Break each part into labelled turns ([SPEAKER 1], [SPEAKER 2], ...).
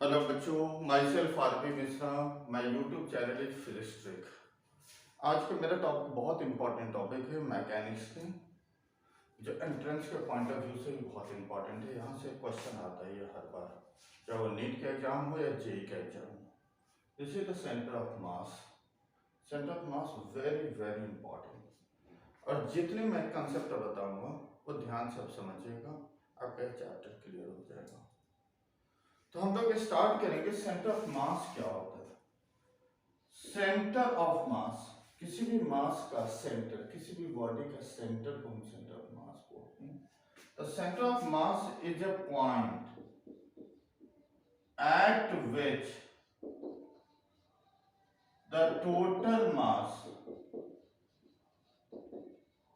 [SPEAKER 1] Hello बच्चों, myself RP Mishra, my YouTube channel is फिलिस्ट्रिक। आज का मेरा टॉपिक बहुत इंपॉर्टेंट टॉपिक है मैकेनिक्स की, जो एंट्रेंस के पॉइंट ऑफ व्यू से भी बहुत इंपॉर्टेंट है। यहाँ से क्वेश्चन आता है हर बार, चाहे वो नीट का एग्जाम हो या जेई का एग्जाम हो। This is the centre of mass. Centre of mass vary very important. और जितने मैं कंसेप्ट बताऊंगा वो ध्यान से आप समझिएगा, आपका चैप्टर क्लियर हो जाएगा। तो हम लोग स्टार्ट करेंगे। सेंटर ऑफ मास क्या होता है? सेंटर ऑफ मास, किसी भी मास का सेंटर, किसी भी बॉडी का सेंटर को हम सेंटर ऑफ मास बोलते हैं। तो centre of mass is a point eight which the total mass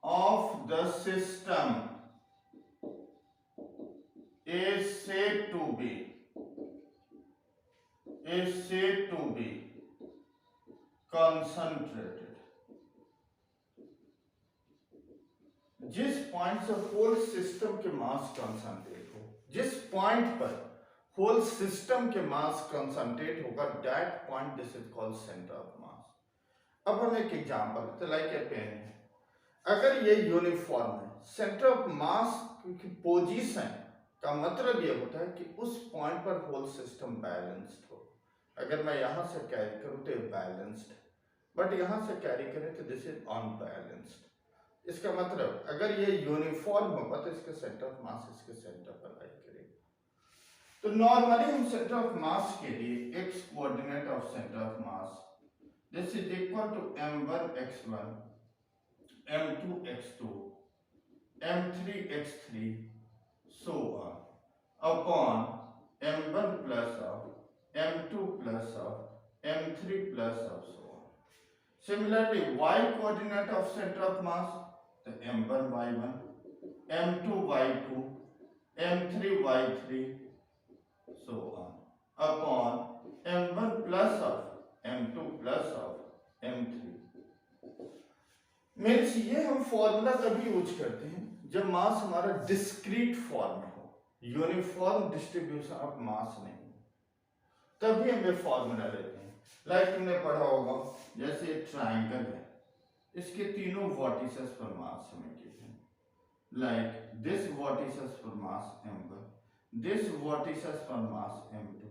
[SPEAKER 1] of the system is said to be concentrated। जिस पॉइंट से होल सिस्टम के मास कंसंट्रेट हो, जिस पॉइंट पर होल सिस्टम के मास कंसंट्रेट होगा, that point this is called centre of मास। अब हम एक एग्जांपल लाइक ए पेन है, अगर ये यूनिफॉर्म है, सेंटर ऑफ मास की पोजीशन का मतलब ये होता है कि उस पॉइंट पर होल सिस्टम बैलेंस्ड हो। अगर मैं यहां से कैरी करूं तो बैलेंस्ड, बट यहां से कैरी करें तो दिस इज अनबैलेंस्ड। इसका मतलब अगर ये यूनिफॉर्म होगा तो इसके सेंटर ऑफ मास इसके सेंटर पर लाई करेगा। तो नॉर्मली हम सेंटर ऑफ मास के लिए x coordinate of centre of mass this is equal to m1 x1, m2 x2, m3 x3 so on upon m1 plus of m2 plus of m3 plus of so on. Similarly, y coordinate of center of mass, the m1 y1, m2 y2, m3 y3 so on upon m1 plus of m2 plus of m3। Means ये हम formula तभी use करते हैं जब मास हमारा discrete form में हो, uniform distribution of mass नहीं, तभी हम ये फॉर्मूला लेते हैं। लाइक तुमने पढ़ा होगा, जैसे ट्रायंगल है, इसके तीनों वर्टिसेस पर मास हमें गिवन, लाइक दिस वर्टिसेस पर मास m1, दिस वर्टिसेस पर मास m2,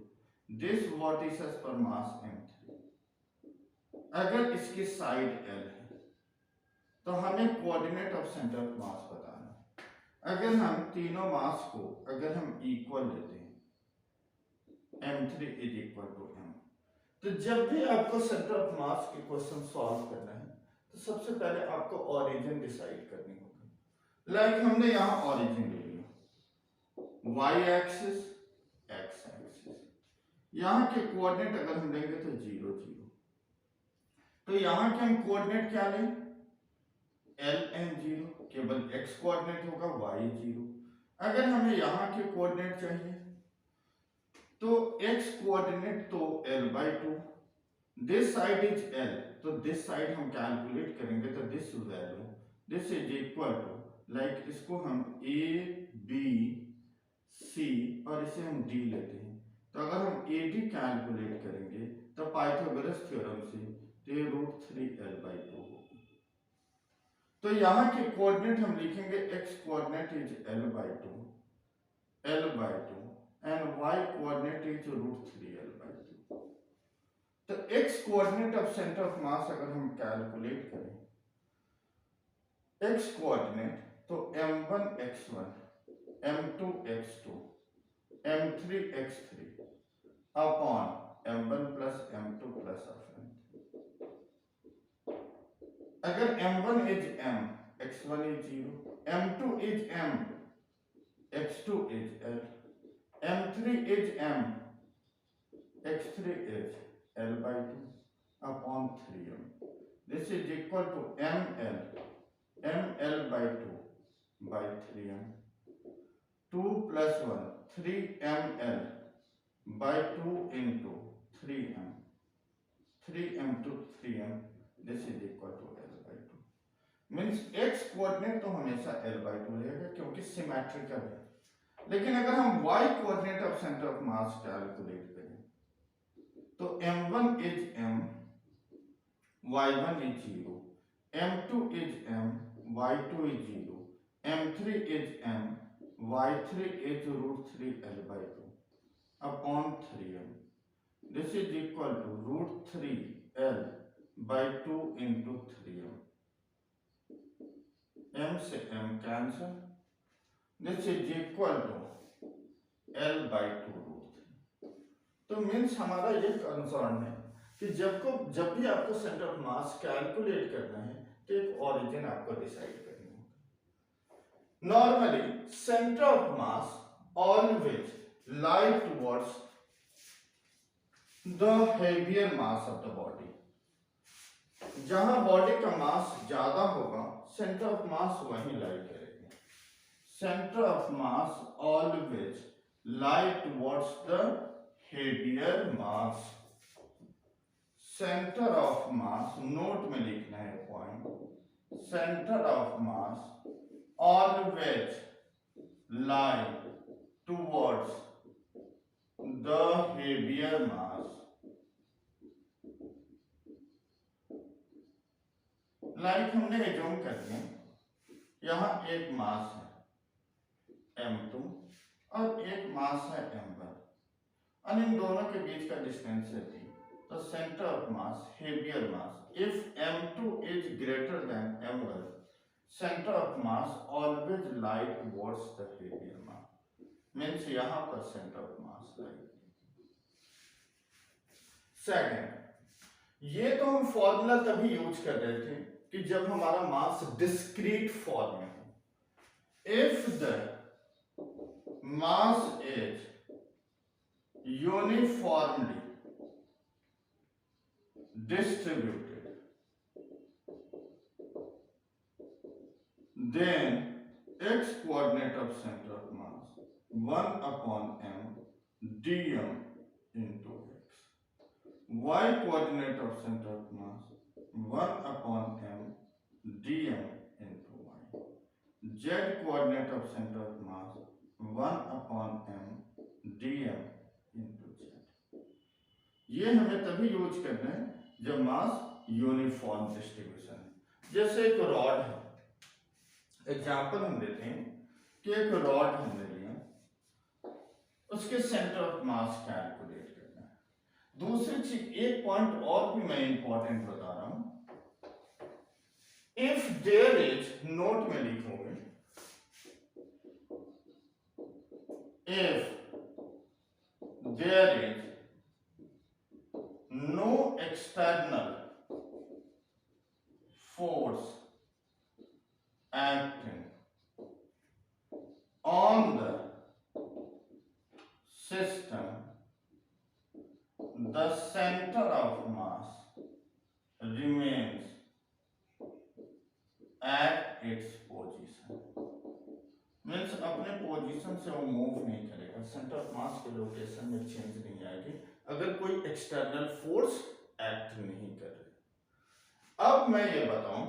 [SPEAKER 1] दिस वर्टिसेस पर मास m3। अगर इसकी साइड l है तो हमें कोऑर्डिनेट ऑफ सेंटर ऑफ मास बताना है। अगर हम तीनों मास को अगर हम इक्वल लेते हैं, m3 is equal to m, तो जब भी आपको सेंटर ऑफ मास के क्वेश्चन सॉल्व करना है तो सबसे पहले आपको ओरिजिन डिसाइड करनी होगी। लाइक हमने यहां ओरिजिन ले लिया, y एक्सिस, x एक्सिस, यहां के कोऑर्डिनेट अगर हम लेंगे तो 0 0, तो यहां के हम कोऑर्डिनेट क्या लें, एल एन 0, केवल x कोऑर्डिनेट होगा, y 0। अगर हमें यहाँ के कोऑर्डिनेट चाहिए तो x कोऑर्डिनेट तो l/2, this side is l, तो दिस साइड हम कैलकुलेट करेंगे तो this value this is equal to, like इसको हम a b c और इसे हम d लेते हैं, तो अगर हम AD कैलकुलेट करेंगे तो पाइथागोरस थ्योरम से तो ये √3l/2 होगा। तो यहां के कोऑर्डिनेट हम लिखेंगे x coordinate is l/2 and y coordinate is √3l/2। तो x coordinate of centre of mass अगर हम कैलकुलेट करें, x कोऑर्डिनेट तो m1 x1, m2 x2, m3 x3 upon m1 plus m2 plus of m3। अगर m1 is m, x1 is 0, m2 is m, x2 is l, m3 is m, x3 is l/2 upon 3m। This is equal to ml/2 by 3m, 2 plus 1 3ml by 2 into 3m, 3m to 3m, this is equal to l/2। Means x coordinate तो हमेशा l/2 रहेगा क्योंकि symmetrical है। लेकिन अगर हम y coordinate of centre of mass calculate करें तो m1 is m, y1 is 0, m2 is m, y2 is 0, m3 is m, y3 is √3l/2 upon 3m. This is equal to √3l/2 into 3m. m से m cancel. This is equal to l/2 √3. तो means हमारा ये concern है कि जब भी आपको centre of mass calculate करना है तो एक ओरिजिन आपको डिसाइड करनी होगी. Normally centre of mass always lie towards the heavier mass of the body. जहां बॉडी का मास ज्यादा होगा सेंटर ऑफ मास वहीं लाई करेगी. Centre of mass always lie towards the heavier mass. Centre of mass note में लिखना है point. Centre of mass always lie towards the heavier mass. Like हमने एज्यूम कर लिया यहां एक मास है m2 और एक मास है m1 और इन दोनों के बीच का डिस्टेंस है d. तो centre of mass heavier mass if m2 is greater than m1 centre of mass always lie towards the heavier mass. Means यहां पर centre of mass lie. Second, ये तो हम फॉर्मूला तभी यूज कर रहे थे कि जब हमारा मास डिस्क्रीट फॉर्म में हो. If the mass is uniformly distributed then x coordinate of center of mass 1 upon m dm into x, y coordinate of center of mass 1 upon m dm into y, z coordinate of center of mass 1 upon m dm into z. ये हमें तभी use करना है जब मास uniform distribution है. जैसे एक rod है, एग्जाम्पल हम देते हैं कि एक रॉड हमने लिया, उसके सेंटर ऑफ मास कैलकुलेट करना है. दूसरी चीज एक पॉइंट और भी मैं इंपॉर्टेंट बता रहा हूं. इफ देयर इज, नोट में लिखोगे, if there is no external force acting on the system, the center of mass remains at its position. Means अपने पोजीशन से वो मूव नहीं करेगा, सेंटर ऑफ मास के लोकेशन में चेंज नहीं आएगी अगर कोई एक्सटर्नल फोर्स एक्ट नहीं कर रही. अब मैं ये बताऊं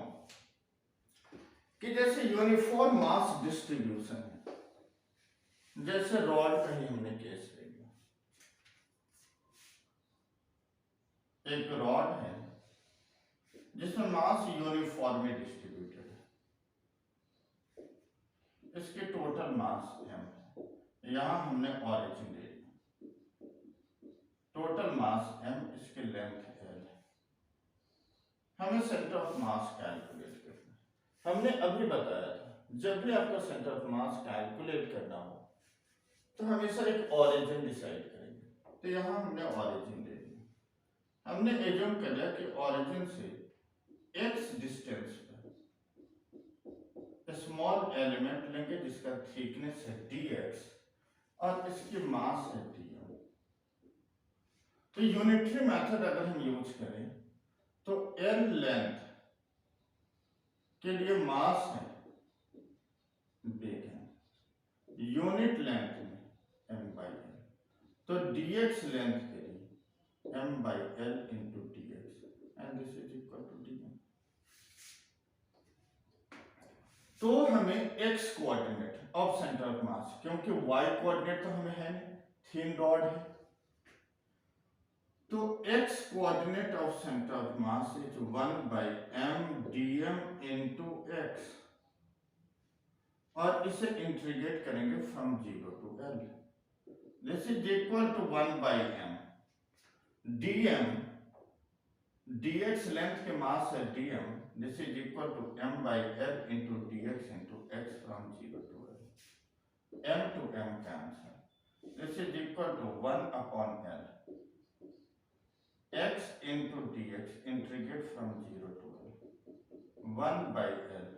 [SPEAKER 1] कि जैसे यूनिफॉर्म मास डिस्ट्रीब्यूशन है, जैसे रॉड का ही हमने केस ले लिया. एक रॉड है जिसमें मास यूनिफॉर्मली डिस्ट्रीब्यूटेड है. इसके टोटल मास m है. यहां हमने ऑरिजिन ले लिया. टोटल मास m, इसकी लेंथ l है. हमें सेंटर ऑफ मास कैलकुलेट करना है. हमने अभी बताया था जब भी आपको सेंटर ऑफ मास कैलकुलेट करना हो तो हमेशा एक ऑरिजिन डिसाइड करेंगे. तो यहां हमने ऑरिजिन ले लिया. हमने एज्यूम कर लिया कि ऑरिजिन से x डिस्टेंस पर स्मॉल एलिमेंट लेंगे जिसका थिकनेस है dx और इसकी मास है dm. तो यूनिटरी मेथड अगर हम यूज करें तो l लेंथ के लिए मास है बेग, यूनिट लेंथ में m/l. तो dx लेंथ के लिए m/l into dx and this is equal to dm. तो हमें x coordinate of centre of मास, क्योंकि y कोऑर्डिनेट तो हमें है नहीं, थिन रॉड है, तो x coordinate of centre of mass is 1/m dm x, और इसे इंटीग्रेट करेंगे from 0 to L। This is equal to 1/m dm, dx length के मास है dm, this is equal to m/l into dx into x from 0 to L। m to m cancel, this is equal to 1/L x into dx integrate from 0 to L, 1/L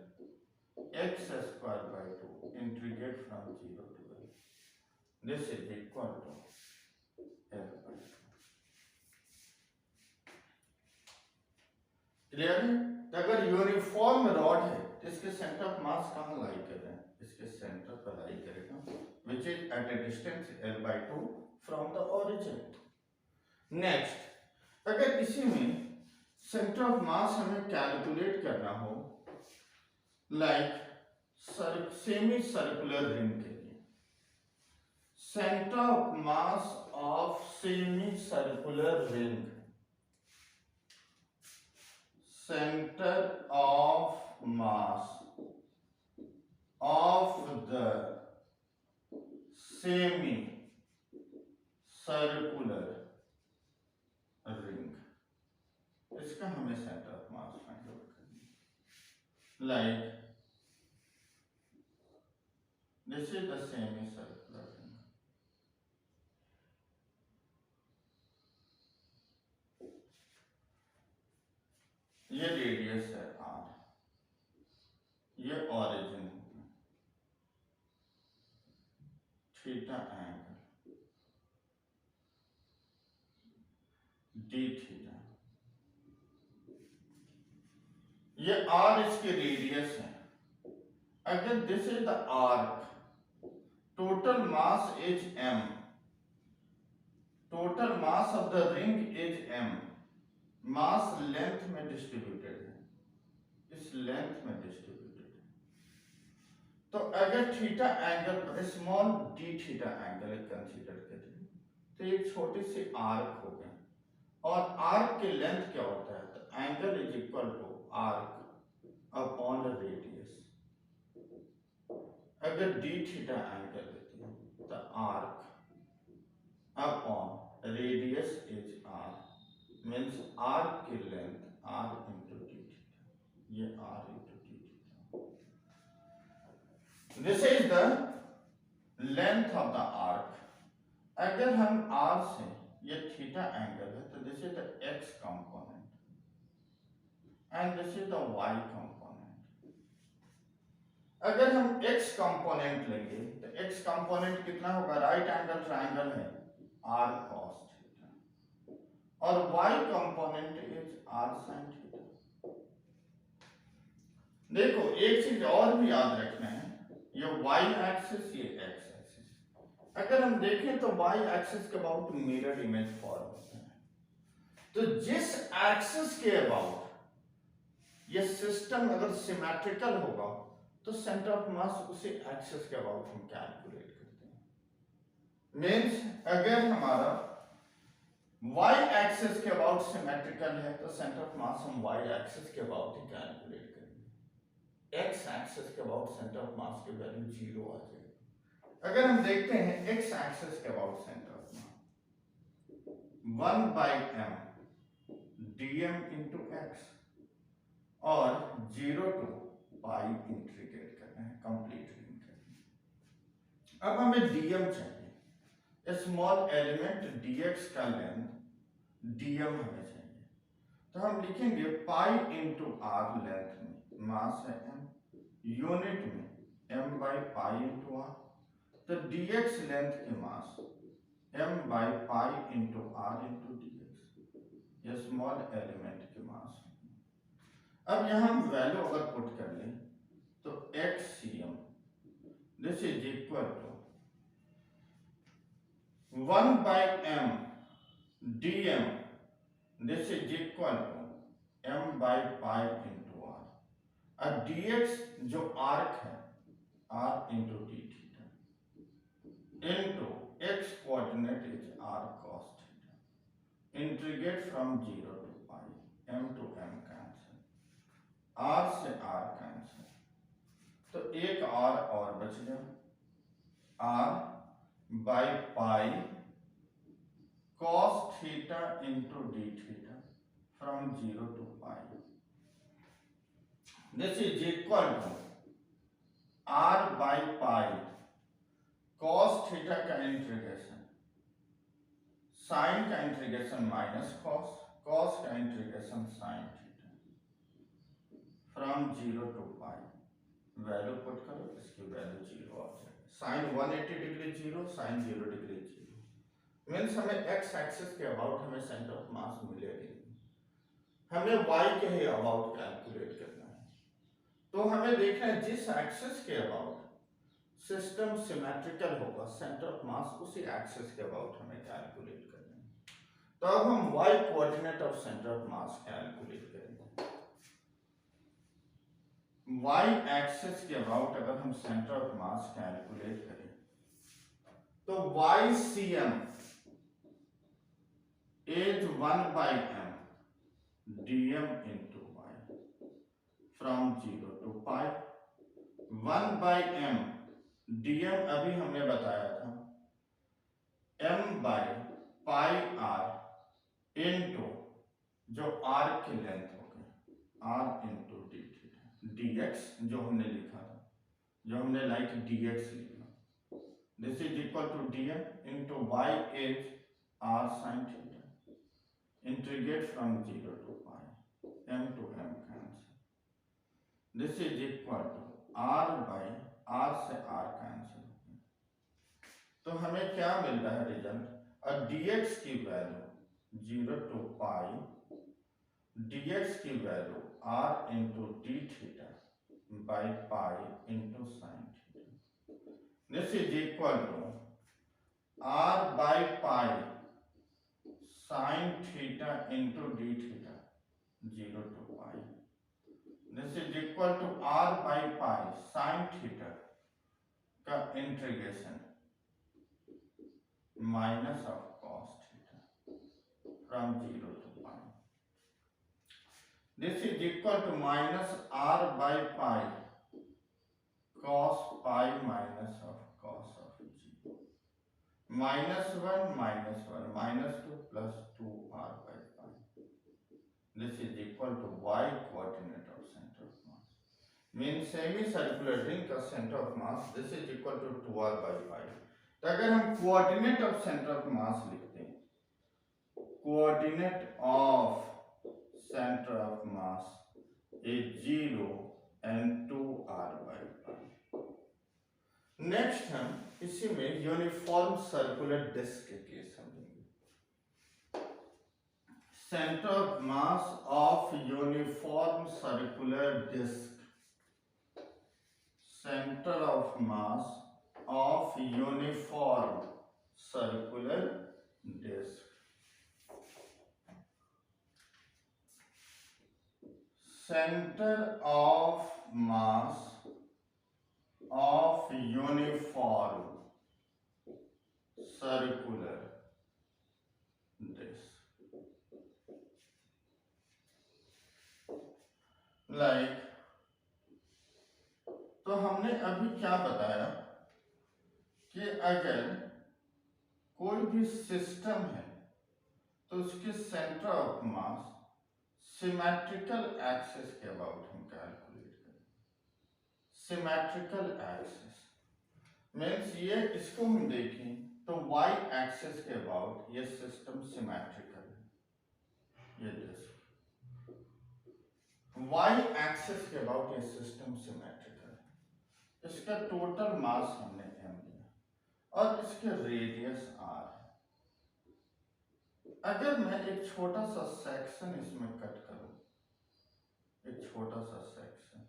[SPEAKER 1] x square by 2 integrate from 0 to L, this is equal to L/2। Clear है? तो अगर uniform rod है तो इसके centre of मास कहाँ लाई कर रहे हैं? इसके सेंटर पर लाई करेगा, which is at a distance L/2 from the origin। Next, अगर इसी में सेंटर ऑफ मास हमें कैलकुलेट करना हो, लाइक सेमी सर्कुलर रिंग के लिए, centre of mass of semi circular ring, center of mass of the semi circular ring, इसका हमें centre of mass find out करना है। Like this is the semi circular ring, ये radius है r, ये origin है, थीटा एंगल डी थीटा, ये r इसकी रेडियस है। अगर this is the arc, total mass is m, total mass of the ring is m, mass length में distributed है, इस लेंथ में डिस्ट्रीब्यूटेड है। तो अगर थीटा एंगल पर small D theta angle consider करें तो एक छोटी सी आर्क हो गया, और आर्क की लेंथ क्या होता है? तो angle is equal to arc upon radius. अगर डी थीटा एंगल लेते हैं तो arc upon radius is r, means arc की length r into d theta, ये r into d theta, this is the length of the arc। अगर हम r से, ये थीटा एंगल है, तो this is the x component and this is the y component. अगर हम x कंपोनेंट लेंगे तो x कंपोनेंट कितना होगा? राइट एंगल ट्रायंगल है r cos थीटा, और y component is r sin theta. देखो एक चीज और भी याद रखना है, ये y एक्सिस, ये x एक्सिस, अगर हम देखें तो y एक्सिस के अबाउट मिरर इमेज फॉर्म होता है। तो जिस एक्सिस के अबाउट ये सिस्टम अगर सिमेट्रिकल होगा तो सेंटर ऑफ मास उसी एक्सिस के अबाउट हम कैलकुलेट करते हैं। मीन्स अगर हमारा y एक्सिस के अबाउट सिमेट्रिकल है तो सेंटर ऑफ मास हम y एक्सिस के अबाउट ही कैलकुलेट करेंगे, x एक्सिस के अबाउट सेंटर ऑफ मास की वैल्यू 0 आ जाएगी। अगर हम देखते हैं x एक्सिस के about centre of mass 1/m dm into x, और 0 to पाई इंटीग्रेट करना है, कंप्लीट रिंग करना है। अब हमें dm चाहिए, स्मॉल एलिमेंट dx का लेंथ dm हमें चाहिए, तो हम लिखेंगे पाई इंटू आर, लेंथ में मास है m, यूनिट में m/पाई इंटू आर, तो dx लेंथ के मास m/पाई इंटू आर इंटू dx, ये स्मॉल एलिमेंट के मास। अब यहां हम वैल्यू अगर पुट कर लें तो xcm, this is equal to 1/m dm, this is equal to m/पाई into r, और dx जो आर्क है r into d theta into x coordinate is r cos theta. Integrate from 0 to pi, m to m cancel, r से r cancel, तो एक r और बच गया, r by pi cos theta into d theta from 0 to pi. This is equal to r by pi cos theta का integration, sine का integration minus cos, cos का integration sine theta from 0 to pi. Value put करो, इसकी value 0 आ जाएगी. Sine 180 degree 0, sine 0 degree 0. Means हमें x axis के about हमें सेंटर ऑफ मास मिलेगी, हमें वाई के ही अबाउट कैलकुलेट करना है. तो हमें देखना है जिस एक्सिस के अबाउट सिस्टम सिमेट्रिकल होगा, सेंटर ऑफ मास उसी एक्सिस के अबाउट हमें कैलकुलेट करना है. तो अब हम y coordinate of centre of mass calculate करेंगे. y एक्सिस के अबाउट अगर हम सेंटर ऑफ मास कैलकुलेट करें तो YCM is 1 by m dm into y from 0 to pi. 1 by m dm अभी हमने बताया था m by pi r into जो r की लेंथ हो गई r into d theta, dx जो हमने लिखा था, जो हमने लाइक dx लिखा, this is equal to dm into y is r sin theta. Integrate from 0 to pi, m to m cancel. This is equal to r by r से r cancel. तो हमें क्या मिल रहा है रिजल्ट, और dx की value 0 to pi, dx की value r into d theta by pi into sin theta. This is equal to r by pi sin theta into d theta 0 to pi. This is equal to r by pi sin theta का integration minus of cos theta from 0 to pi. This is equal to minus r by pi cos pi minus of cos of 0. Minus 1 minus 1 minus 2 plus 2r by pi. This is equal to y coordinate of center of mass. Means semicircular ring का center of mass, this is equal to 2r by pi. तो अगर हम coordinate of center of mass लिखते हैं, coordinate of center of mass is 0 and 2r by pi. Next हम इसी में uniform circular disc के केस समझेंगे. Centre of mass of uniform circular disc, centre of mass of uniform circular disc. Centre of mass of uniform circular disc. Like, तो हमने अभी क्या बताया कि अगर कोई भी सिस्टम है तो उसके centre of mass symmetrical axis के अबाउट हम कैलकुलेट करें. सिमेट्रिकल एक्सिस मीन्स ये इसको हम देखें तो y एक्सिस के अबाउट ये सिस्टम सिमेट्रिकल है, ये डिस्क y एक्सिस के अबाउट ये सिस्टम सिमेट्रिकल है. इसका टोटल मास हमने m लिया और इसके रेडियस r है. अगर मैं एक छोटा सा सेक्शन इसमें कट करूं, एक छोटा सा सेक्शन,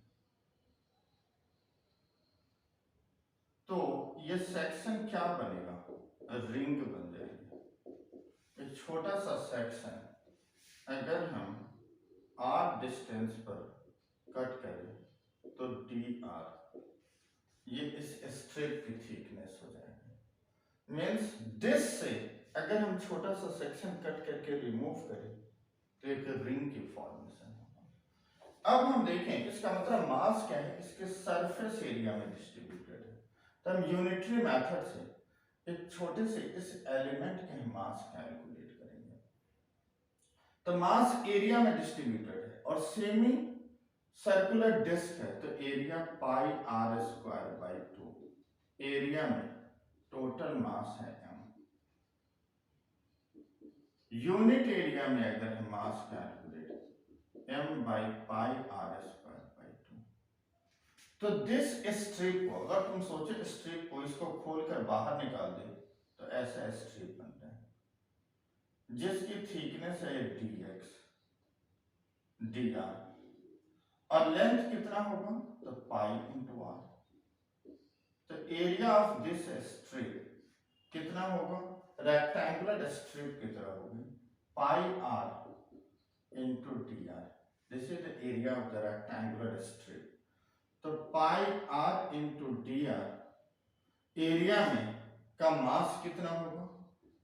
[SPEAKER 1] तो ये सेक्शन क्या बनेगा, रिंग बन जाएगी. एक छोटा सा सेक्शन अगर हम r डिस्टेंस पर कट करें तो dr ये इस स्ट्रिप की थिकनेस हो जाएगी. मीन्स दिस से अगर हम छोटा सा सेक्शन कट करके रिमूव करें तो एक रिंग की फॉर्मेशन होगा। अब हम देखें इसका मतलब मास क्या है, इसके सरफेस एरिया में डिस्ट्रीब्यूटेड है। तो हम यूनिटरी मेथड से एक छोटे से इस एलिमेंट के मास कैलकुलेट करेंगे। तो मास एरिया में डिस्ट्रीब्यूटेड है और सेमी सर्कुलर डिस्क है, तो area pi r square by 2। Area में टोटल मास है m। यूनिट एरिया में अगर हम mass calculate m by pi r square by 2, तो दिस स्ट्रिप को अगर तुम सोचो स्ट्रिप को इसको खोलकर बाहर निकाल दे तो ऐसा स्ट्रिप बनता है जिसकी थिकनेस है dx dr और लेंथ कितना होगा तो पाई इंटू आर। तो एरिया ऑफ दिस स्ट्रिप कितना होगा, रेक्टेंगुलर स्ट्रिप की तरह होगी pi r into d r. This is the area of the rectangular strip. तो pi r into d r area में का मास कितना होगा,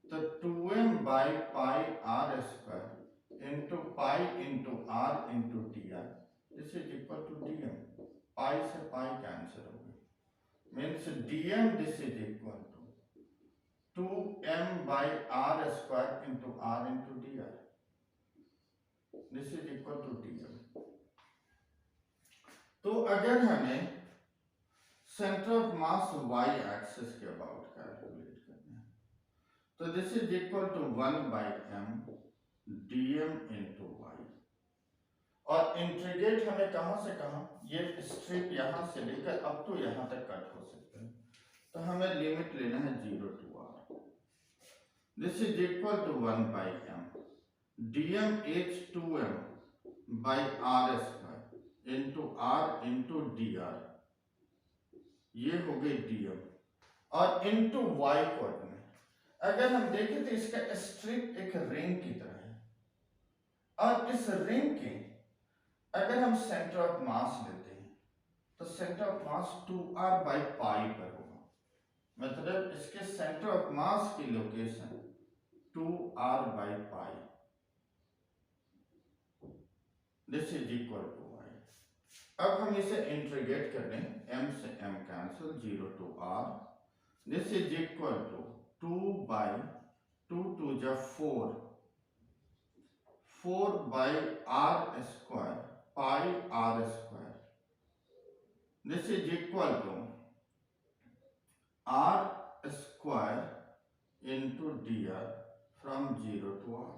[SPEAKER 1] तो 2m by pi r square into pi into r into d r. This is equal to dm। Pi से pi cancel हो गई, means dm this is equal to 2m by r square into r into d r. This is equal to dm। तो अगर हमें centre of mass y axis के about calculate करना है तो this is equal to 1 by m dm into y। और integrate हमें कहां से कहां, ये स्ट्रिप यहां से लेकर अब तो यहां तक कट हो सकता है, तो हमें लिमिट लेना है 0 to r। This is equal to 1 by m dm is 2m by r square into r into d r. ये हो गई dm और इंटू y कोऑर्डिनेट। अगर हम देखें तो इसका स्ट्रिप एक रिंग की तरह है और इस रिंग के अगर हम सेंटर ऑफ मास लेते हैं तो centre of mass 2r by pi पर होगा। मतलब इसके सेंटर ऑफ मास की location 2r by pi. This is equal to y। अब हम इसे इंटीग्रेट कर लें, m से m cancel 0 to r। This is equal to 2 by 2 to जा 4 by r square pi r square. This is equal to r square into d r from 0 to r।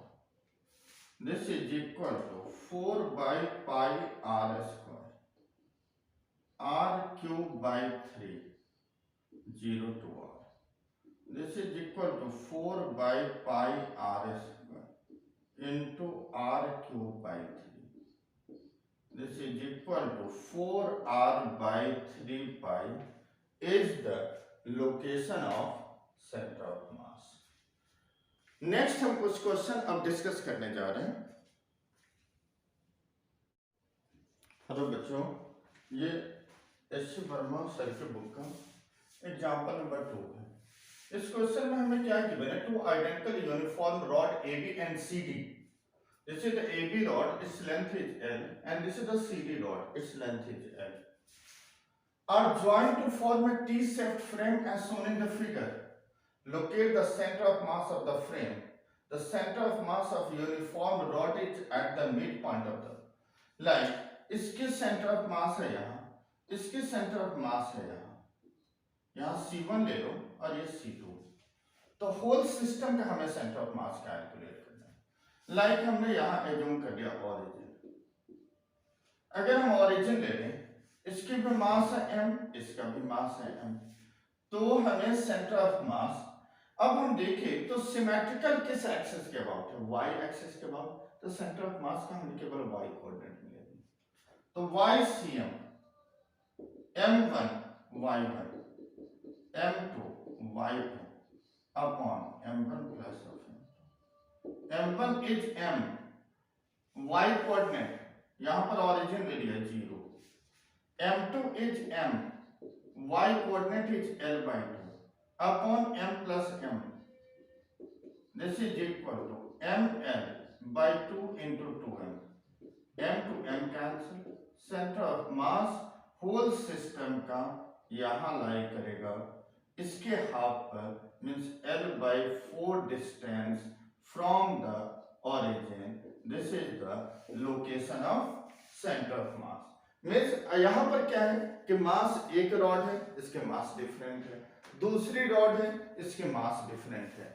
[SPEAKER 1] This is equal to 4 by pi r square r cube by 3 0 to r। This is equal to 4 by pi r square into r cube by 3। This is equal to 4r by 3 pi is the location of center of mass. Next हम कुछ question अब discuss करने जा रहे हैं। Hello बच्चों, ये S Verma sir के बुक का एग्जाम्पल नंबर 2 है। इस क्वेश्चन में हमें क्या गिवन है, 2 identical uniform rod AB and CD। This is the AB rod, its length is L, and this is the CD rod, its length is L, are joined to form a T-shaped frame as shown in the figure. Locate the center of mass of the frame. The center of mass of uniform rod is at the midpoint of the, like इसके centre of मास है यहाँ, इसके centre of मास है यहाँ C1 ले लो और ये C2। तो होल सिस्टम का हमें सेंटर ऑफ मास कैलकुलेट करना है। लाइक हमने यहाँ एज्यूम कर लिया ओरिजिन। अगर हम ओरिजिन ले लें, इसकी भी मास है m, इसका भी मास है m, तो हमें सेंटर ऑफ मास, अब हम देखें तो सिमेट्रिकल किस एक्सिस के अबाउट है, y एक्सिस के अबाउट, तो सेंटर ऑफ मास का हमें केवल y कोऑर्डिनेट मिलेगा। तो YCM M1 Y1 M2 Y2 upon M1 plus of M2। M1 is M, Y coordinate यहां पर ओरिजिन ले लिया 0। M2 is M, Y coordinate is L by 2 upon m plus m. This is equal to ml by 2 into 2m. m to m cancel. Centre of mass whole system का यहाँ lie करेगा इसके half पर, means l by 4 distance from the origin. This is the location of center of mass. मीन्स यहाँ पर क्या है कि मास एक रॉड है, इसके मास डिफरेंट है, दूसरी रॉड है, इसके मास डिफरेंट है,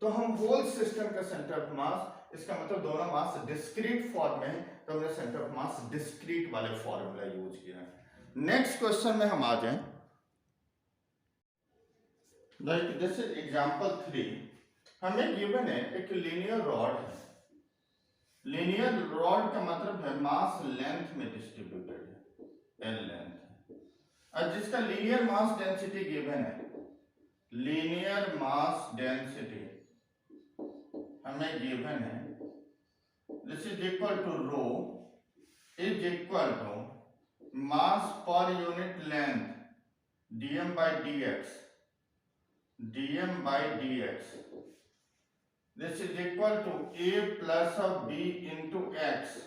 [SPEAKER 1] तो हम होल सिस्टम का सेंटर ऑफ मास, इसका मतलब दोनों मास डिस्क्रीट फॉर्म में है, तो हमने सेंटर ऑफ मास डिस्क्रीट वाले फॉर्मूला यूज किया है। नेक्स्ट क्वेश्चन में हम आ जाएं, लाइक दिस इज एग्जांपल 3। हमें गिवन है एक लीनियर रॉड है, लीनियर रॉड का मतलब है मास लेंथ में डिस्ट्रीब्यूटेड है, एल लेंथ है, और जिसका लीनियर मास डेंसिटी गिवन है, लीनियर मास डेंसिटी हमें गिवन है, this is equal to rho is equal to mass per unit length dm by dx, dm by dx, this is equal to a plus of b into x,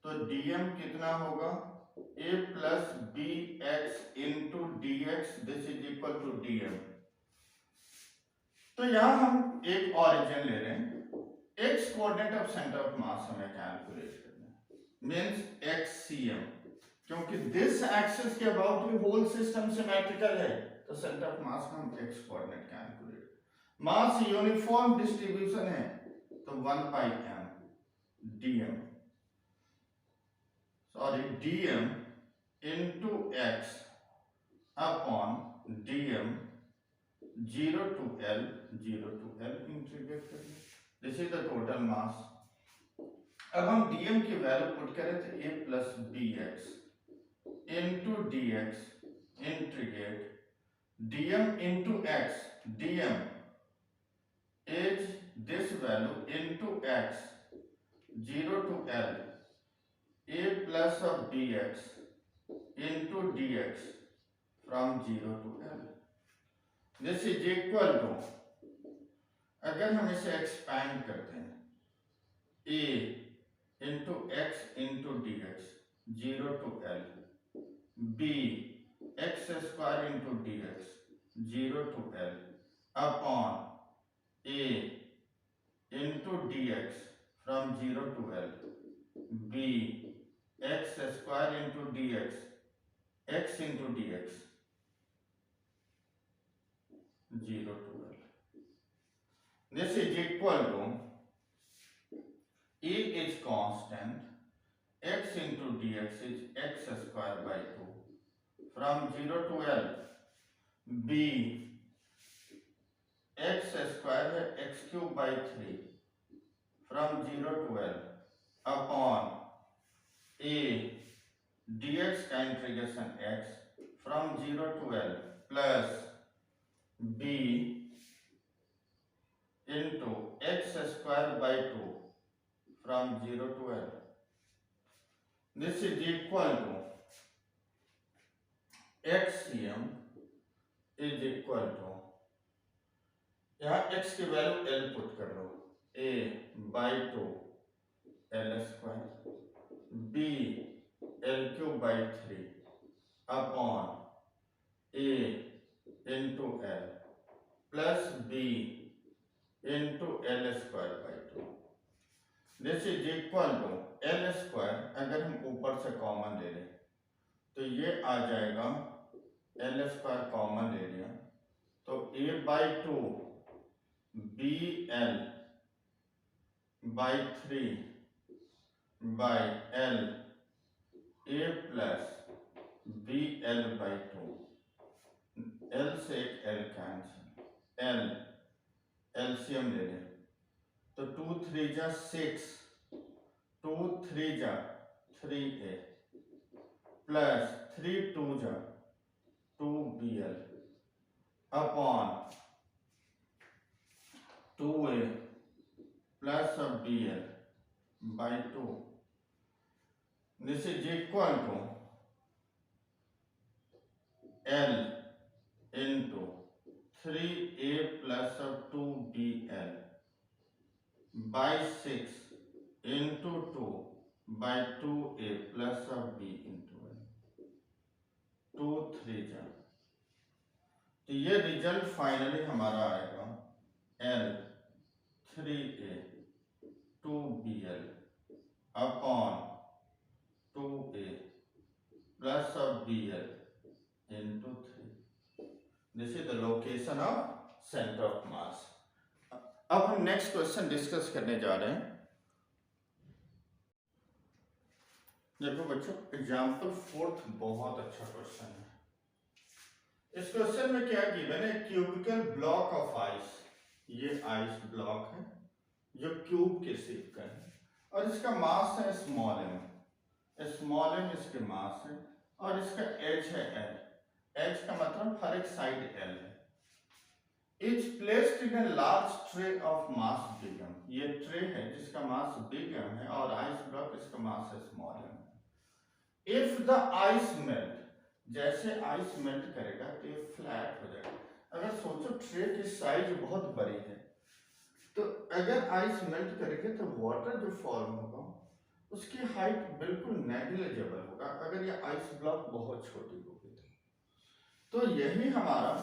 [SPEAKER 1] तो dm कितना होगा, a plus bx into dx, this is equal to dm। तो यहां हम एक origin ले रहे हैं, x coordinate of centre of mass हमें कैलकुलेट करना है, मींस xcm, क्योंकि दिस एक्सिस के अबाउट भी होल सिस्टम सिमेट्रिकल है, तो सेंटर ऑफ मास का हम x coordinate calculate, mass uniform distribution है, तो 1 by m dm, sorry dm into x upon dm 0 to L integrate करें, this is the total mass. अब हम dm की वैल्यू पुट करें तो a plus bx into dx integrate dm into x, dm is this value into x 0 to L, a plus of bx into dx from 0 to L, this is equal to, अगर हम इसे expand करते हैं, a into x into dx 0 to L, b x square into dx 0 to L upon a into dx from 0 to L, b x square into dx x into dx 0 to L, this is equal to a is constant, x into dx is x square by 2 from 0 to L, b x square है x cube by 3 from 0 to L upon a dx का integration x from 0 to L plus b into x square by 2 from 0 to L, this is equal to xcm is equal to, यहाँ x की value l put कर लो, a by 2 l square, b l cube by 3 upon a into l plus b into l square by 2, this is equal to l square, अगर हम ऊपर से common ले लें तो ये आ जाएगा, l स्क्वायर कॉमन ले लिया तो a by 2 bl by 3 by l a plus bl by 2, l से एक l कैंसिल, l एलसीएम ले लें तो 2 3 जा 6, 2 3 जा 3a प्लस 3 2 जा 2bl upon 2a plus of bl by 2, this is equal to l into 3a plus of 2bl by 6 into 2 by 2a plus of b into l, 2 3 जा, तो ये result finally हमारा आएगा l 3a 2bl upon 2a plus of bl into 3. This is the location of center of mass. अब हम next question discuss करने जा रहे हैं। देखो बच्चों, एग्जाम्पल 4 बहुत अच्छा क्वेश्चन है। इस क्वेश्चन में क्या गिवन है, क्यूबिकल ब्लॉक ऑफ आइस। ये आइस ब्लॉक है जो क्यूब के शेप का है और इसका मास है स्मॉल एम। स्मॉल एम इसके मास है और इसका एज है एल। एज का मतलब हर एक साइड एल है। Is placed in a large tray of mass big M. ये ट्रे है जिसका मास बिग एम है और आइस ब्लॉक इसका मास है स्मॉल एम है। इफ द आइस मेल्ट, जैसे आइस मेल्ट करेगा तो ये फ्लैट हो जाएगा। अगर सोचो ट्रे की साइज बहुत बड़ी है तो अगर आइस मेल्ट करेगा तो वाटर जो फॉर्म होगा उसकी हाइट बिल्कुल नेग्लिजिबल होगा अगर ये आइस ब्लॉक बहुत छोटी होगी तो यही हमारा,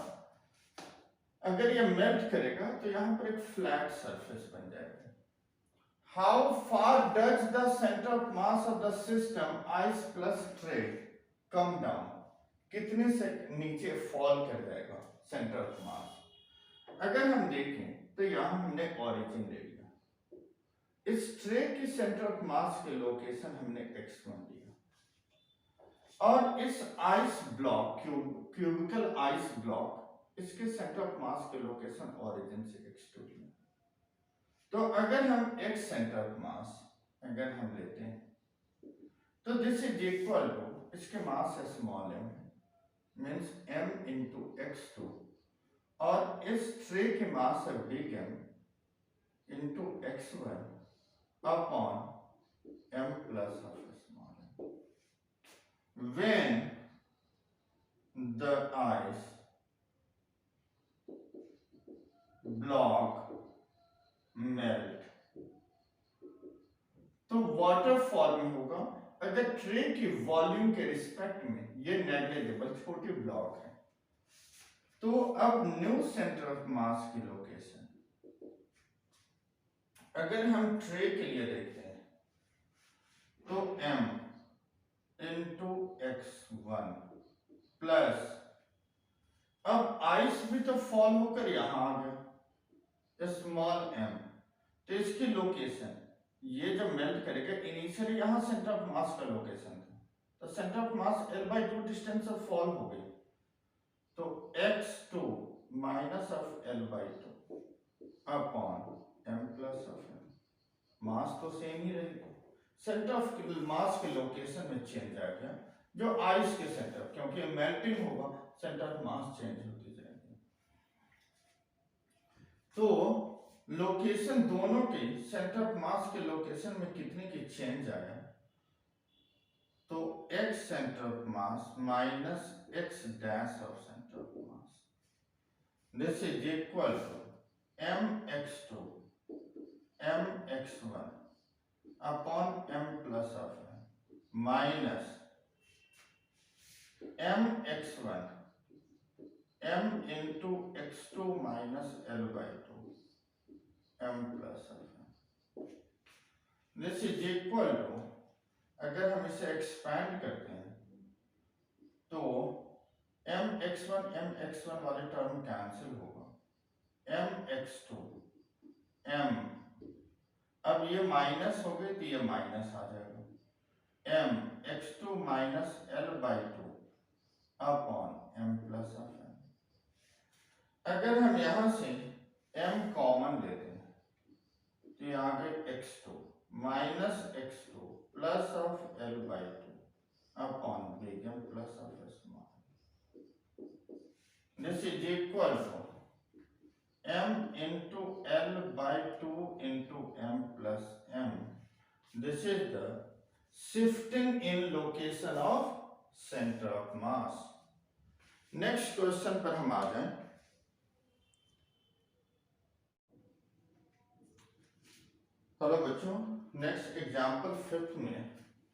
[SPEAKER 1] अगर ये मेल्ट करेगा तो यहां पर एक फ्लैट सरफेस बन जाएगा। How far does the centre of mass of the system ice plus tray come down, कितने से नीचे फॉल कर जाएगा सेंटर ऑफ मास। अगर हम देखें तो यहां हमने ओरिजिन ले लिया, इस ट्रे की सेंटर ऑफ मास के लोकेशन हमने x1 लिया और इस ice block cubical ice block इसके सेंटर ऑफ मास के लोकेशन ओरिजिन से x2 लिया। तो अगर हम x सेंटर ऑफ मास अगर हम लेते हैं तो दिस इज इक्वल टू, इसके मास है small m means m into x2 और इस ट्रे के मास है big M into x1 upon m plus of small m। When the ice block melt, तो वाटर फॉर्म होगा। अगर ट्रे की वॉल्यूम के रिस्पेक्ट में ये नेग्लिजिबल छोटी ब्लॉक है तो अब न्यू सेंटर ऑफ मास की लोकेशन, अगर हम ट्रे के लिए देखते हैं तो m into x1 प्लस, अब आइस भी तो फॉल होकर यहां आ गया स्मॉल m, तो इसकी लोकेशन ये जब मेल्ट करेगा इनिशियली यहां सेंटर ऑफ मास का लोकेशन था तो centre of mass l/2 distance से फॉल हो गई तो x2 minus of l/2 upon m plus of m, मास तो सेम ही रहेगा, सेंटर ऑफ मास के लोकेशन में चेंज आ गया जो आइस के सेंटर, क्योंकि मेल्टिंग होगा सेंटर ऑफ मास चेंज होती जाएगी। तो लोकेशन दोनों के सेंटर ऑफ मास के लोकेशन में कितने की चेंज आया, तो x centre of mass minus x dash of centre of mass, this is equal to mx2 mx1 upon m plus of m minus mx1 m into x2 minus l/2 m plus of m, this is equal to, अगर हम इसे expand करते हैं तो mx1 वाले term cancel होगा, mx2 m, अब ये माइनस हो गई तो ये माइनस आ जाएगा, m x2 minus l/2 upon m plus of m। अगर हम यहां से m कॉमन लेते हैं तो ये आ गए x2 minus x2 plus of l/2 upon big M plus of small, this is equal to m into l/2 into m plus m, this is the shifting in location of center of mass। Next question पर हम आ जाएं। Hello बच्चों, next example fifth में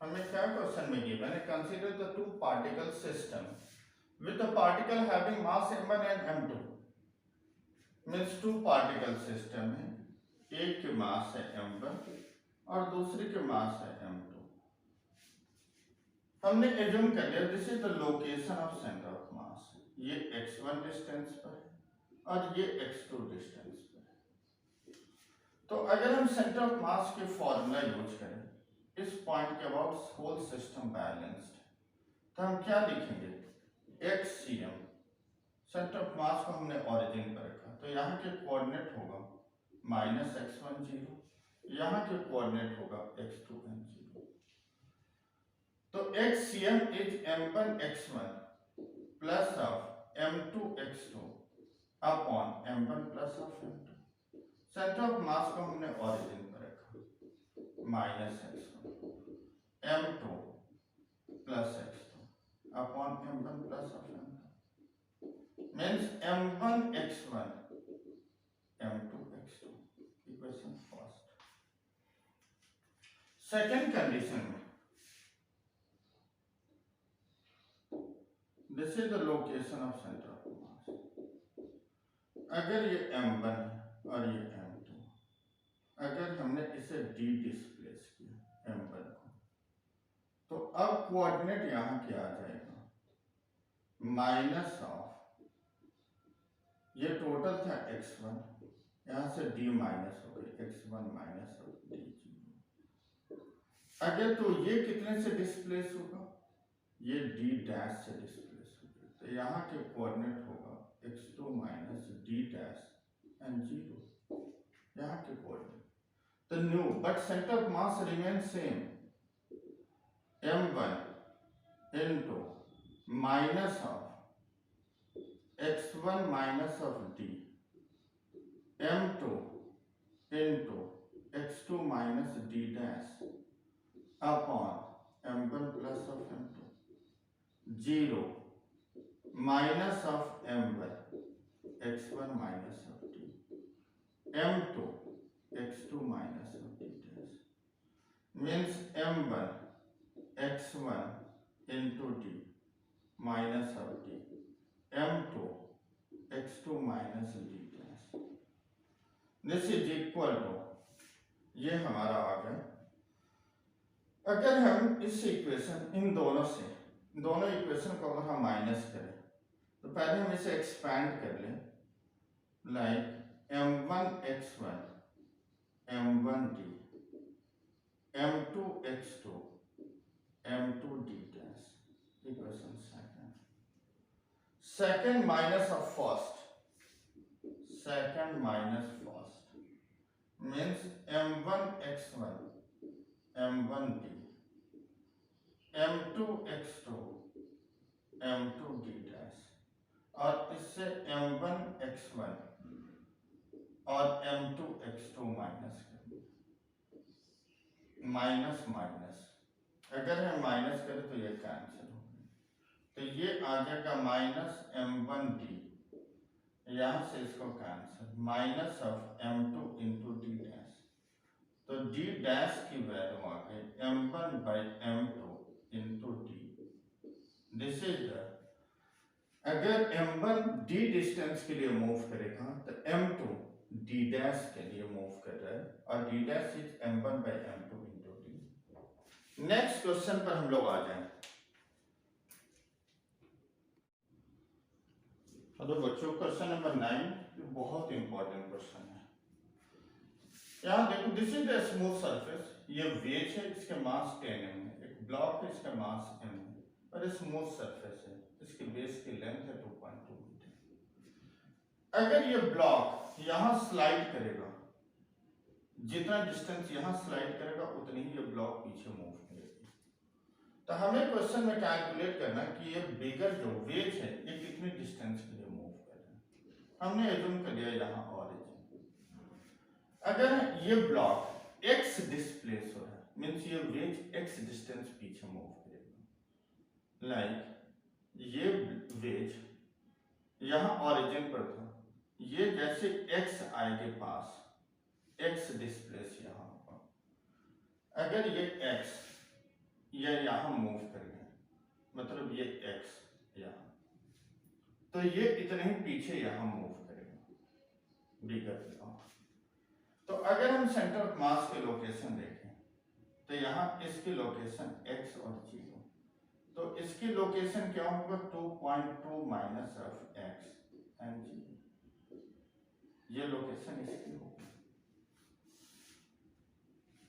[SPEAKER 1] हमें क्या question में given है, consider the two particle system with a particle having mass m1 and m2। Means two particle system है, एक के मास है m1 और दूसरे के मास है m2। हमने एज्यूम कर लिया this is the location of centre of मास, ये x1 डिस्टेंस पर है और ये x2 डिस्टेंस पर है। तो अगर हम सेंटर ऑफ मास के फॉर्मूला यूज करें, इस पॉइंट के अबाउट होल सिस्टम बैलेंस्ड, तो हम क्या लिखेंगे, xcm, सेंटर ऑफ मास को हमने ओरिजिन पर रखा, तो यहाँ के कोऑर्डिनेट होगा -x1 0, यहाँ के कोऑर्डिनेट होगा x2 n 0। तो xcm is m1 x1 plus of m2 x2 upon m1 plus of m2। Centre of mass को हमने ओरिजिन पर रखा -x1 m2 plus x2 upon m1 plus of m2, means m1 x1 m2 x2। Equation first. Second condition में this is the location of centre of mass. अगर ये m1 है और ये m2, अगर हमने इसे d डिस्प्लेस किया m1 को, तो अब कोऑर्डिनेट यहाँ क्या आ जाएगा, माइनस ऑफ, ये टोटल था x1, यहाँ से d माइनस हो गई x1 माइनस ऑफ d0। अगर तो ये कितने से डिस्प्लेस होगा, ये d डैश से डिस्प्लेस होगा, तो यहाँ के कोऑर्डिनेट होगा x2 minus d dash and 0, यहाँ के कोऑर्डिनेट। तो new but centre of mass remain same, m1 into minus of x1 minus of d, m2 into x2 minus d dash upon m1 plus of m2, 0 minus of m1 x1 minus of d, m2 x2 minus of d dash, means m1 x1 into d minus of d, m2 x2 minus d dash, this is equal to, ये हमारा आ गया। अगर हम इस equation, इन दोनों से, दोनों equation को अगर हम माइनस करें, तो पहले हम इसे एक्सपैंड कर लें, like m1 x1 m1 d m2 x2 m2 d dash, equation second। second minus of first, second minus first, means m1 x1 m1 d m2 x2 m2 d dash, और इससे m1 x1 और m2 x2 minus करेंगे, minus minus, अगर हम minus करें तो ये cancel हो गया, तो ये आ जाएगा माइनस m1 d, यहाँ से इसको cancel, minus of m2 into d dash, तो d डैश की वैल्यू आ गई m1 by m2 into d। This is the, अगर m1 d डिस्टेंस के लिए मूव करेगा तो m2 d डैश के लिए मूव कर रहा है, और d dash is m1 by m2 into d। Next question पर हम लोग आ जाएं। हेलो बच्चों, क्वेश्चन नंबर 9 बहुत इंपॉर्टेंट क्वेश्चन है। यहाँ देखो, this is the smooth surface, ये वेज है, इसके मास 10 m है, एक ब्लॉक है, इसका मास m है, और स्मूथ सरफेस है, इसके बेस की लेंथ है 2.2 मीटर। अगर ये ब्लॉक यहाँ स्लाइड करेगा, जितना डिस्टेंस यहाँ स्लाइड करेगा उतनी ही ये ब्लॉक पीछे मूव करेगी। तो हमें क्वेश्चन में कैलकुलेट करना कि ये बिगर जो वेज है ये कितनी डिस्टेंस के लिए मूव कर रहा है। हमने एज्यूम कर लिया यहाँ ऑरिजिन, अगर ये ब्लॉक x डिस्प्लेस हो रहा है, मींस ये वेज x डिस्टेंस पीछे मूव करेगा, लाइक ये वेज यहाँ ऑरिजिन पर था, ये जैसे x आएगे पास, x डिस्प्लेस यहाँ होगा, अगर ये x ये यहाँ मूव कर गया, मतलब ये x यहाँ, तो ये इतने ही पीछे यहाँ मूव करेगा, बिगर तो अगर हम सेंटर ऑफ मास के लोकेशन देखें तो यहाँ इसकी लोकेशन x और 0, तो इसकी लोकेशन क्या होगा 2.2 माइनस ऑफ x एंड 0, ये लोकेशन इसकी होगी।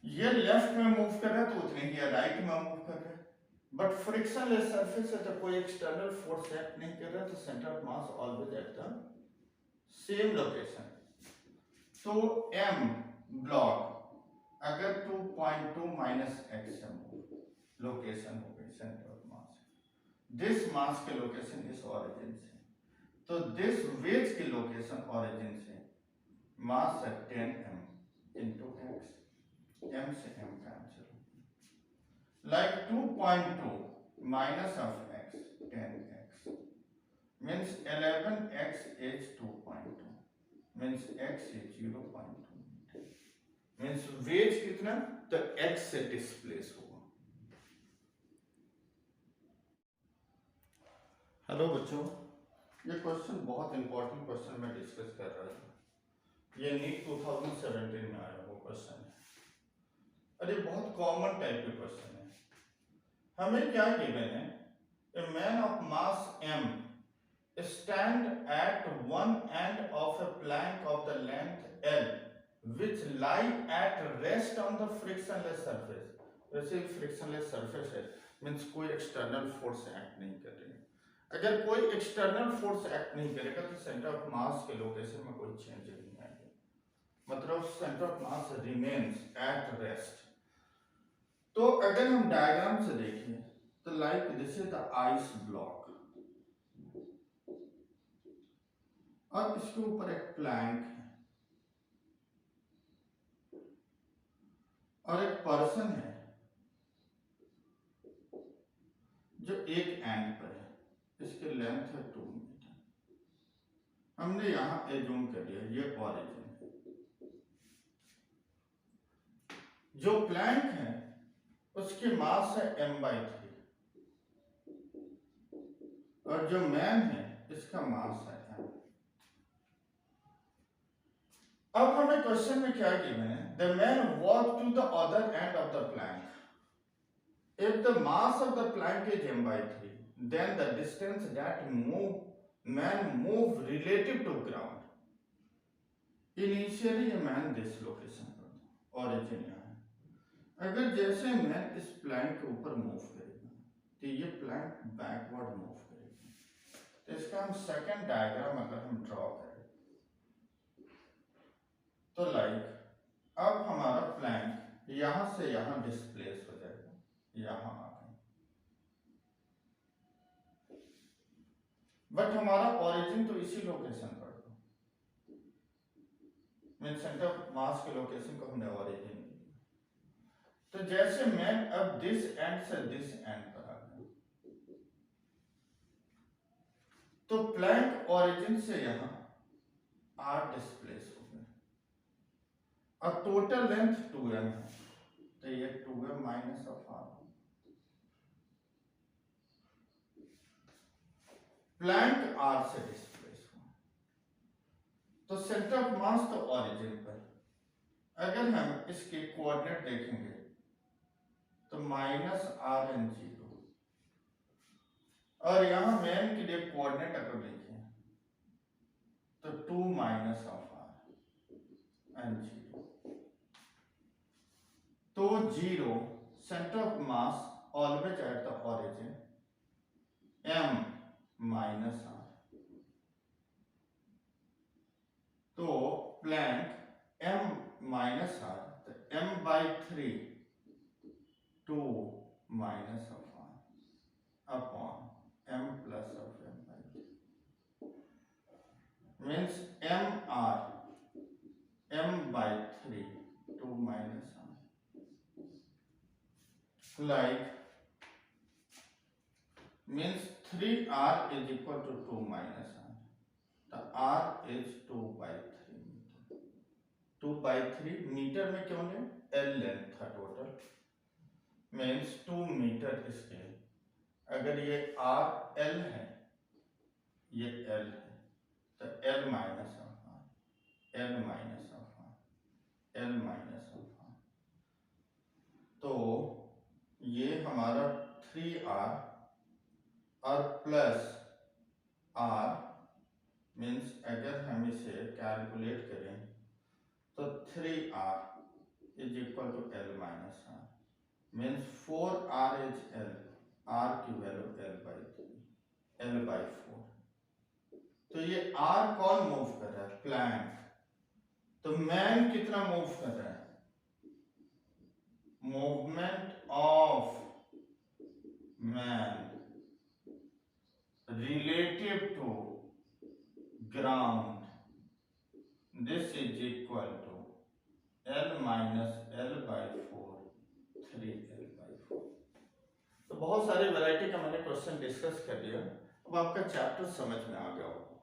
[SPEAKER 1] ये लेफ्ट में मूव कर रहा है तो उतने ही राइट में मूव कर रहा है, बट फ्रिक्शनलेस सरफेस है तो कोई एक्सटर्नल फोर्स एक्ट नहीं कर रहा, तो centre of mass always at the same location. तो m ब्लॉक अगर 2.2 माइनस x है लोकेशन हो गई centre of mass, this mass के लोकेशन इस ओरिजिन से, तो दिस वेज की लोकेशन ओरिजिन से मास है 10m इंटू x, m से m cancel, like 2.2 minus of x 10x means 11x is 2.2 means x is 0.2 means veg कितना, तो x से डिस्प्लेस होगा। हेलो बच्चों, ये क्वेश्चन बहुत इंपॉर्टेंट क्वेश्चन मैं डिस्कस कर रहा था, ये नीट 2017 में आया वो क्वेश्चन है, अरे बहुत कॉमन टाइप के क्वेश्चन है। हमें क्या गिवन है, a man of mass m stand at one end of a plank of the length L which lie at rest on the frictionless surface। वैसे frictionless surface है मीन्स कोई external force act नहीं कर रही है, अगर कोई एक्सटर्नल फोर्स एक्ट नहीं करेगा तो सेंटर ऑफ मास के लोकेशन में कोई चेंज नहीं आएगा, मतलब centre of mass remains at rest. तो अगर हम डायग्राम से देखें तो like this is the ice block और इसके ऊपर एक प्लैंक है और एक पर्सन है जो एक एंड पर है, इसकी लेंथ है 2 मीटर, हमने यहां एज्यूम कर लिया ये ओरिजिन है। जो प्लैंक है उसकी मास है m/3 और जो मैन है इसका मास है m। अब हमें क्वेश्चन में क्या गिवन है, the man walk to the other end of the plank, if the mass of the plank is m/3 then the distance that man move relative to ground. Initially ये man this location पर था, origin यहाँ है, अगर जैसे man इस Planck के ऊपर मूव करेगा तो ये प्लैंक बैकवर्ड मूव करेगा, तो इसका हम सेकंड डायग्राम अगर हम ड्रॉ करें तो लाइक अब हमारा प्लैंक यहां से यहां डिस्प्लेस हो जाएगा, यहां आ गए, बट हमारा ओरिजिन तो इसी लोकेशन पर था, मीन सेंटर ऑफ मास के लोकेशन को हमने ओरिजिन दिया, तो जैसे मैं अब दिस एंड से दिस एंड पर आ गया तो प्लैंक ओरिजिन से यहां r डिस्प्लेस हो गया, अब टोटल लेंथ 2m है तो ये 2m minus of r, plank r से डिस्प्लेस हुआ, तो सेंटर ऑफ मास तो ओरिजिन पर, अगर हम इसके कोऑर्डिनेट देखेंगे तो -r/0 और यहां मैन के लिए कोऑर्डिनेट अगर देखें तो 2 माइनस ऑफ r/0, तो 0 centre of mass always at the origin m minus r, तो प्लैंक m माइनस r, तो m/3 2 minus of r upon m plus of m/3 means mr m/3 2 minus r, like means 3r is equal to 2 minus r, the r is 2/3 metre, 2/3 metre में क्यों लें, l length था total, means 2 metre scale. अगर ये R L है, ये L है, तो L minus of R, L minus of R, L minus of R, तो ये हमारा 3r और प्लस r मीन्स अगर हम इसे कैलकुलेट करें तो 3r is equal to L minus R, means 4r is L, r की वैल्यू एल बाई 4। तो ये r कौन मूव कर रहा है? प्लैंक। तो मैन कितना मूव कर रहा है? Movement of man relative to ground, this is equal to L minus L by 4, 3L by 4। तो बहुत सारी वैरायटी का मैंने क्वेश्चन डिस्कस कर लिया। अब आपका चैप्टर समझ में आ गया होगा।